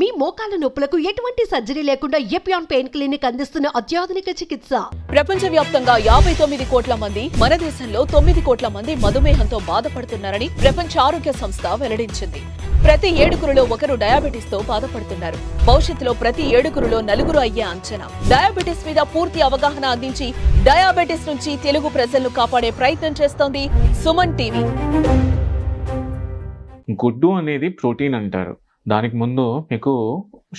మీ మోకాల నొప్పులకు ఎటువంటి సర్జరీ లేకుండా ఎపియాన్ పెయిన్ క్లినిక్ అందిస్తున్న అత్యాధునిక చికిత్స. ప్రపంచవ్యాప్తంగా 59 కోట్ల మంది, మన దేశంలో 9 కోట్ల మంది మధుమేహంతో బాధపడుతున్నారని ప్రపంచ ఆరోగ్య సంస్థ వెల్లడించింది. ప్రతి 7గురిలో ఒకరు డయాబెటిస్ తో బాధపడుతున్నారు. భవిష్యత్తులో ప్రతి 7గురిలో 4 అయ్యే అంచనా. డయాబెటిస్ మీద పూర్తి అవగాహన అందించి డయాబెటిస్ నుంచి తెలుగు ప్రజలను కాపాడే ప్రయత్నం చేస్తోంది సుమన్ టీవీ. గుడ్డు అనేది ప్రోటీన్ అంటారు. దానికి ముందు మీకు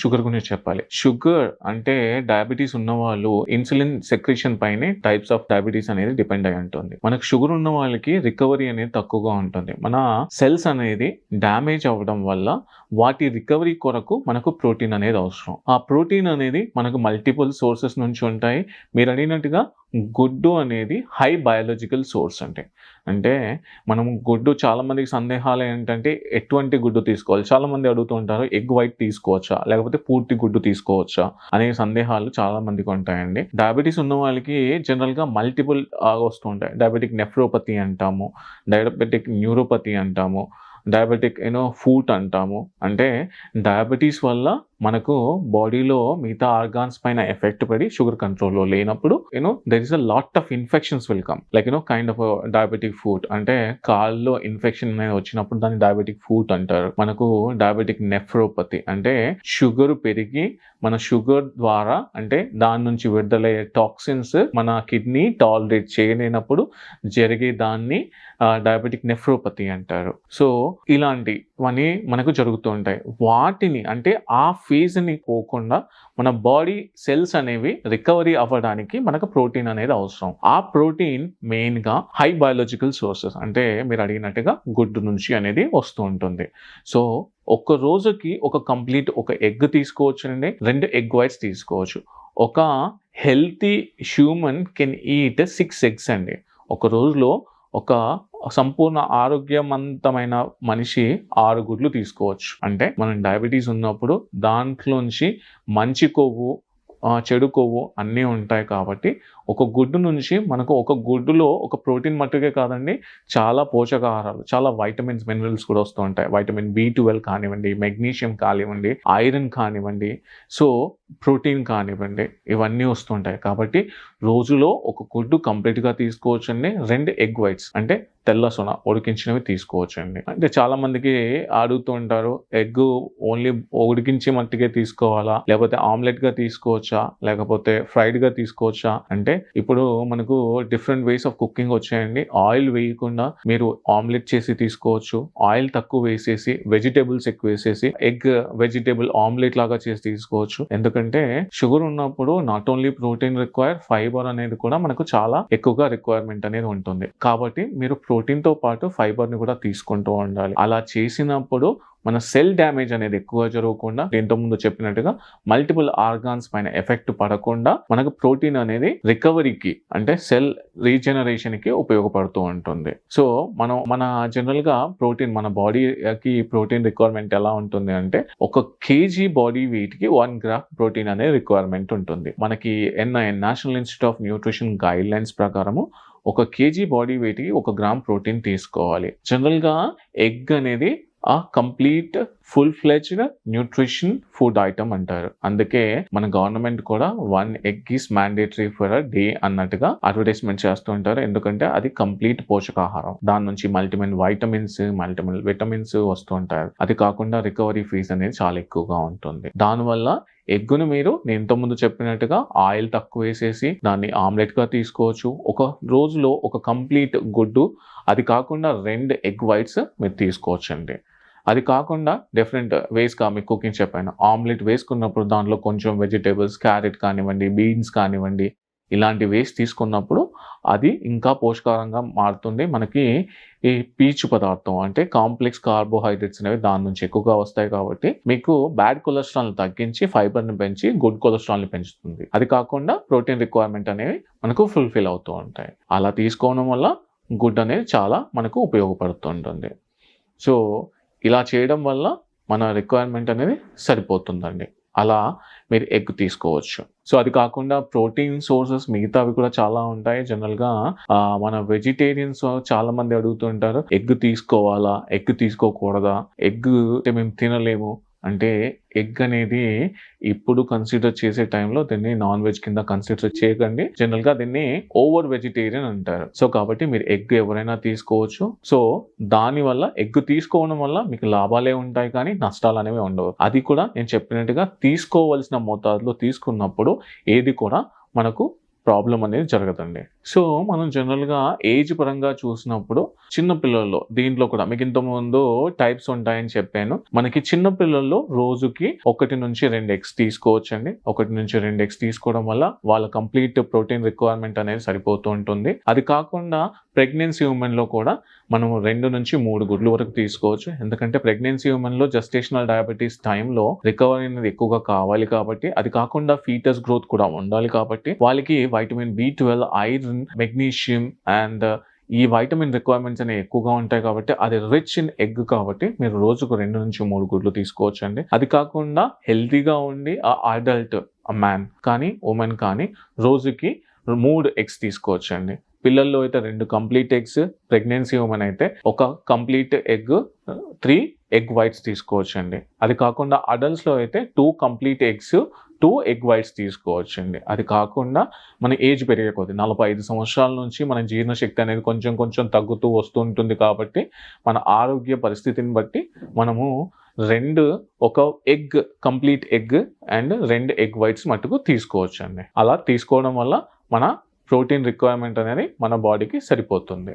షుగర్ గురించి చెప్పాలి. షుగర్ అంటే డయాబెటీస్ ఉన్న వాళ్ళు ఇన్సులిన్ సెక్రేషన్ పైనే టైప్స్ ఆఫ్ డయాబెటీస్ అనేది డిపెండ్ అయి ఉంటుంది. మనకు షుగర్ ఉన్న వాళ్ళకి రికవరీ అనేది తక్కువగా ఉంటుంది. మన సెల్స్ అనేది డ్యామేజ్ అవ్వడం వల్ల వాటి రికవరీ కొరకు మనకు ప్రోటీన్ అనేది అవసరం. ఆ ప్రోటీన్ అనేది మనకు మల్టిపుల్ సోర్సెస్ నుంచి ఉంటాయి. మీరు అడిగినట్టుగా గుడ్డు అనేది హై బయాలజికల్ సోర్స్ అంటే మనము గుడ్డు, చాలా మందికి సందేహాలు ఏంటంటే ఎటువంటి గుడ్డు తీసుకోవాలి. చాలా మంది అడుగుతూ ఉంటారు, ఎగ్ వైట్ తీసుకోవచ్చా లేకపోతే పూర్తి గుడ్డు తీసుకోవచ్చా అనే సందేహాలు చాలా మందికి ఉంటాయండి. డయాబెటీస్ ఉన్న వాళ్ళకి జనరల్ గా మల్టిపుల్ వస్తుంటాయి. డయాబెటిక్ నెఫ్రోపతి అంటాము, డయాబెటిక్ న్యూరోపతి అంటాము, డయాబెటిక్ ఫూట్ అంటాము. అంటే డయాబెటీస్ వల్ల మనకు బాడీలో మిగతా ఆర్గాన్స్ పైన ఎఫెక్ట్ పడి షుగర్ కంట్రోల్లో లేనప్పుడు there is a lot of infections will come, like kind of diabetic foot. అంటే కాల్లో ఇన్ఫెక్షన్ అనేది వచ్చినప్పుడు దాన్ని డయాబెటిక్ ఫూట్ అంటారు. మనకు డయాబెటిక్ నెఫ్రోపతి అంటే షుగర్ పెరిగి మన షుగర్ ద్వారా అంటే దాని నుంచి విడుదలయ్యే టాక్సిన్స్ మన కిడ్నీ టాలరేట్ చేయలేనప్పుడు జరిగే దాన్ని డయాబెటిక్ నెఫ్రోపతి అంటారు. సో ఇలాంటివన్నీ మనకు జరుగుతూ ఉంటాయి. వాటిని అంటే ఆ ఫేజ్ ని పోకుండా మన బాడీ సెల్స్ అనేవి రికవరీ అవ్వడానికి మనకు ప్రోటీన్ అనేది అవసరం. ఆ ప్రోటీన్ మెయిన్ గా హై బయాలజికల్ సోర్సెస్ అంటే మీరు అడిగినట్టుగా గుడ్డు నుంచి అనేది వస్తూ ఉంటుంది. సో ఒక్క రోజుకి ఒక ఎగ్ తీసుకోవచ్చు అండి, 2 ఎగ్ వైట్స్ తీసుకోవచ్చు. ఒక healthy human can eat 6 eggs అండి. ఒక రోజులో ఒక సంపూర్ణ ఆరోగ్యవంతమైన మనిషి 6 గుడ్లు తీసుకోవచ్చు. అంటే మనం డయాబెటీస్ ఉన్నప్పుడు దాంట్లోంచి మంచి కొవ్వు, చెడు కొవ్వు అన్నీ ఉంటాయి. కాబట్టి ఒక గుడ్డు నుంచి మనకు ఒక గుడ్డులో ఒక ప్రోటీన్ మట్టుకే కాదండి, చాలా పోషకాహారాలు, చాలా వైటమిన్స్, మినరల్స్ కూడా వస్తూ ఉంటాయి. వైటమిన్ B12 కానివ్వండి, మెగ్నీషియం కానివ్వండి, ఐరన్ కానివ్వండి, సో ప్రోటీన్ కానివ్వండి, ఇవన్నీ వస్తుంటాయి. కాబట్టి రోజులో ఒక గుడ్డు కంప్లీట్గా తీసుకోవచ్చండి. 2 ఎగ్ వైట్స్ అంటే తెల్ల సొన ఉడికించినవి తీసుకోవచ్చండి. అంటే చాలా మందికి అడుగుతూ ఉంటారు, ఎగ్ ఓన్లీ ఉడికించి మట్టికే తీసుకోవాలా లేకపోతే ఆమ్లెట్ గా తీసుకోవచ్చా లేకపోతే ఫ్రైడ్ గా తీసుకోవచ్చా అంటే ఇప్పుడు మనకు డిఫరెంట్ వేస్ ఆఫ్ కుకింగ్ వచ్చాయండి. ఆయిల్ వేయకుండా మీరు ఆమ్లెట్ చేసి తీసుకోవచ్చు, ఆయిల్ తక్కువ వేసేసి వెజిటేబుల్స్ ఎక్కువ వేసేసి ఎగ్ వెజిటేబుల్ ఆమ్లెట్ లాగా చేసి తీసుకోవచ్చు. ఎందుకంటే షుగర్ ఉన్నప్పుడు not only protein require, fibre అనేది కూడా మనకు చాలా ఎక్కువగా రిక్వైర్మెంట్ అనేది ఉంటుంది. కాబట్టి మీరు ప్రోటీన్ తో పాటు ఫైబర్ ని కూడా తీసుకుంటూ ఉండాలి. అలా చేసినప్పుడు మన సెల్ డ్యామేజ్ అనేది ఎక్కువ జరగకుండా, దీంతో ముందు చెప్పినట్టుగా మల్టిపుల్ ఆర్గాన్స్ పైన ఎఫెక్ట్ పడకుండా మనకు ప్రోటీన్ అనేది రికవరీకి అంటే సెల్ రీజనరేషన్ కి ఉపయోగపడుతూ ఉంటుంది. సో మన జనరల్ గా ప్రోటీన్, మన బాడీకి ప్రోటీన్ రిక్వైర్మెంట్ ఎలా ఉంటుంది అంటే 1 kg బాడీ వెయిట్ కి 1 గ్రామ్ ప్రోటీన్ అనే రిక్వైర్మెంట్ ఉంటుంది. మనకి national institute of nutrition guide lines ప్రకారము 1 kg బాడీ వెయిట్ కి 1 గ్రామ్ ప్రోటీన్ తీసుకోవాలి. జనరల్ గా ఎగ్ అనేది ఆ complete full fledged nutrition food item అంటారు. అందుకే మన గవర్నమెంట్ కూడా 1 egg is mandatory for a day అన్నట్టుగా అడ్వర్టైజ్మెంట్ చేస్తూ ఉంటారు. ఎందుకంటే అది కంప్లీట్ పోషకాహారం, దాని నుంచి మల్టిపుల్ విటమిన్స్ వస్తూ ఉంటారు. అది కాకుండా రికవరీ ఫీజ్ అనేది చాలా ఎక్కువగా ఉంటుంది. దానివల్ల ఎగ్గును మీరు నేను ఇంతకుముందు చెప్పినట్టుగా ఆయిల్ తక్కువ వేసేసి దాన్ని ఆమ్లెట్ గా తీసుకోవచ్చు. ఒక రోజులో ఒక కంప్లీట్ గుడ్డు, అది కాకుండా 2 ఎగ్ వైట్స్ మీరు తీసుకోవచ్చు అండి. అది కాకుండా డిఫరెంట్ వేస్గా మీకు కుకింగ్ చెప్పాను. ఆమ్లెట్ వేసుకున్నప్పుడు దాంట్లో కొంచెం వెజిటేబుల్స్, క్యారెట్ కానివ్వండి, బీన్స్ కానివ్వండి, ఇలాంటి వేస్ట్ తీసుకున్నప్పుడు అది ఇంకా పోషకారంగా మారుతుంది. మనకి ఈ పీచు పదార్థం అంటే కాంప్లెక్స్ కార్బోహైడ్రేట్స్ అనేవి దాని నుంచి ఎక్కువగా వస్తాయి. కాబట్టి మీకు బ్యాడ్ కొలెస్ట్రాల్ తగ్గించి ఫైబర్ని పెంచి గుడ్ కొలెస్ట్రాల్ని పెంచుతుంది. అది కాకుండా ప్రోటీన్ రిక్వైర్మెంట్ అనేవి మనకు ఫుల్ఫిల్ అవుతూ ఉంటాయి. అలా తీసుకోవడం వల్ల గుడ్ అనేది చాలా మనకు ఉపయోగపడుతుంటుంది. సో ఇలా చేయడం వల్ల మన రిక్వైర్మెంట్ అనేది సరిపోతుందండి. అలా మీరు ఎగ్ తీసుకోవచ్చు. సో అది కాకుండా ప్రోటీన్ సోర్సెస్ మిగతావి కూడా చాలా ఉంటాయి. జనరల్గా మన వెజిటేరియన్స్ చాలా మంది అడుగుతుంటారు, ఎగ్ తీసుకోవాలా, ఎగ్ తీసుకోకూడదా, ఎగ్ మేము తినలేము అంటే ఎగ్ అనేది ఇప్పుడు కన్సిడర్ చేసే టైంలో దీన్ని నాన్ వెజ్ కింద కన్సిడర్ చేయకండి. జనరల్ గా దీన్ని ఓవర్ వెజిటేరియన్ అంటారు. సో కాబట్టి మీరు ఎగ్ ఎవరైనా తీసుకోవచ్చు. సో దాని వల్ల ఎగ్ తీసుకోవడం వల్ల మీకు లాభాలే ఉంటాయి కానీ నష్టాలు అనేవి ఉండవు. అది కూడా నేను చెప్పినట్టుగా తీసుకోవాల్సిన మోతాదులో తీసుకున్నప్పుడు ఏది కూడా మనకు ప్రాబ్లం అనేది జరగదండి. సో మనం జనరల్గా ఏజ్ పరంగా చూసినప్పుడు చిన్న పిల్లల్లో దీంట్లో కూడా మీకు ఇంతకుముందు టైప్స్ ఉంటాయని చెప్పాను. మనకి చిన్న పిల్లల్లో రోజుకి 1 నుంచి 2 ఎగ్స్ తీసుకోవచ్చండి. 1 నుంచి 2 ఎగ్స్ తీసుకోవడం వల్ల వాళ్ళ కంప్లీట్ ప్రోటీన్ రిక్వైర్మెంట్ అనేది సరిపోతూ ఉంటుంది. అది కాకుండా ప్రెగ్నెన్సీ ఉమెన్ లో కూడా మనము 2 నుంచి 3 గుడ్లు వరకు తీసుకోవచ్చు. ఎందుకంటే ప్రెగ్నెన్సీ ఉమెన్ లో జెస్టేషనల్ డయాబెటీస్ టైంలో రికవరీ అనేది ఎక్కువగా కావాలి కాబట్టి, అది కాకుండా ఫీటస్ గ్రోత్ కూడా ఉండాలి కాబట్టి వాళ్ళకి vitamin B12, iron, magnesium and ఈ వైటమిన్ రిక్వైర్మెంట్స్ అనేవి ఎక్కువగా ఉంటాయి కాబట్టి అది రిచ్ ఇన్ ఎగ్ కాబట్టి మీరు రోజుకు 2 నుంచి 3 గుడ్లు తీసుకోవచ్చు అండి. అది కాకుండా హెల్తీగా ఉండి అడల్ట్ మ్యాన్ కానీ ఉమెన్ కానీ రోజుకి 3 ఎగ్స్ తీసుకోవచ్చు అండి. పిల్లల్లో అయితే 2 కంప్లీట్ ఎగ్స్, ప్రెగ్నెన్సీ ఉమెన్ అయితే 1 కంప్లీట్ ఎగ్, 3 ఎగ్ వైట్స్ తీసుకోవచ్చు అండి. అది కాకుండా అడల్ట్స్లో అయితే 2 కంప్లీట్ ఎగ్స్, 2 ఎగ్ వైట్స్ తీసుకోవచ్చు అండి. అది కాకుండా మన ఏజ్ పెరిగే కొద్ది 45 సంవత్సరాల నుంచి మన జీర్ణశక్తి అనేది కొంచెం తగ్గుతూ వస్తూ ఉంటుంది కాబట్టి మన ఆరోగ్య పరిస్థితిని బట్టి మనము 1 egg, complete egg and 2 egg whites మట్టుకు తీసుకోవచ్చు అండి. అలా తీసుకోవడం వల్ల మన ప్రోటీన్ రిక్వైర్మెంట్ అనేది మన బాడీకి సరిపోతుంది.